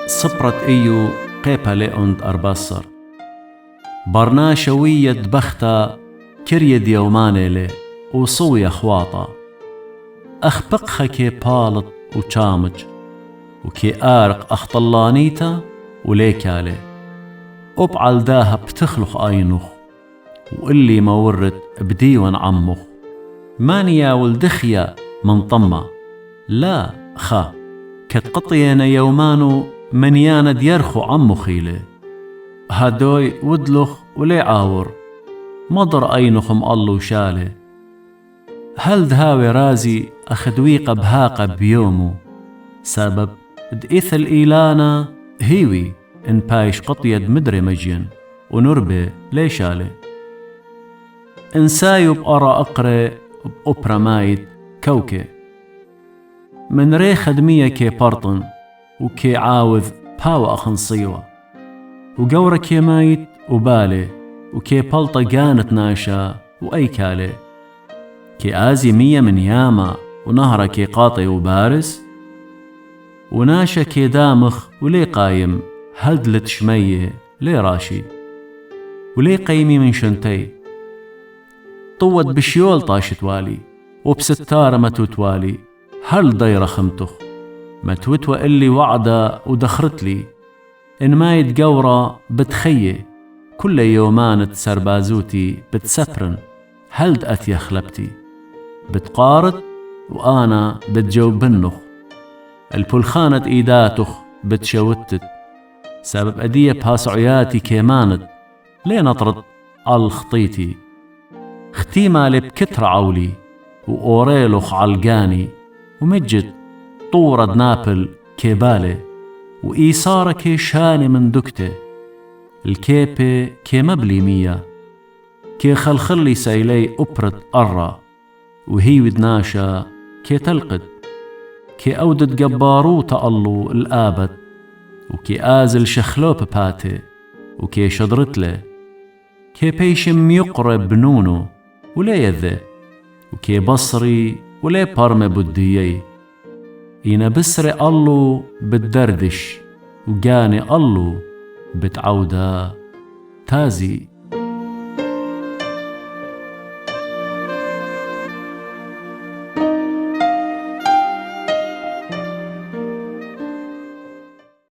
صبرت إيو قيبا لئند أربصر برنا شوية بختا كريد يومانيلي وصويا خواطا أخبقها كي بالط وشامج وكي آرق أخطلانيتا وليكالي أبعل داها بتخلق أينخ وإلي مورت بديوان عمخ مانيا والدخيا من طمة لا خا كتقطينا يومانو منيانا ديرخو عمو خيلي هادوي ودلخ ولي عاور مضر أينخم الله شالي هل دهاوي رازي أخدويق بهاقة بيومو سبب دئيث الإيلانا هيوي إن بايش قطيد مدري مجين ونربي ليشالي إنسايو بقرا أقري بأبرا مايد كوكي من ريخ دمية كي برطن وكي عاوذ باو أخنصيوة وقورة كي مايت وبالي وكي بلطة قانت ناشا وأي كالي كي آزي مية من ياما ونهرة كي قاطي وبارس وناشا كي دامخ ولي قايم هلدلت شمية لي راشي ولي قيمي من شنتي طوت بشيول طاشت والي وبستارة ما توتوالي هل ضيرة خمتخ ما توتوى اللي وعدة ودخرت لي إن ما يتقورة بتخيي كل يومان تسربازوتي بتسفرن هل دأت يا خلبتي بتقارت وأنا بتجاوب بنخ البلخانة إيداتخ بتشوتت سبب أدية بهاسعياتي كيمانت ليه نطرد الخطيتي ختيمة لبكتر عولي وأوريلخ علقاني ومجد طورد نابل كيبالي وإيصارة كيشاني من دكته الكيبي كي مبلي مية كي خلخلي سايلي أبرت أرى وهي ودناشا كي تلقد كي أودت جباروت الله الآبد وكي آزل شخلوب باتي وكي شدرتله كي بيشم يقرب بنونو ولا يذي وكي بصري ولا برم بديي إنا بسري الله بتدردش وجاني الله بتعودا تازي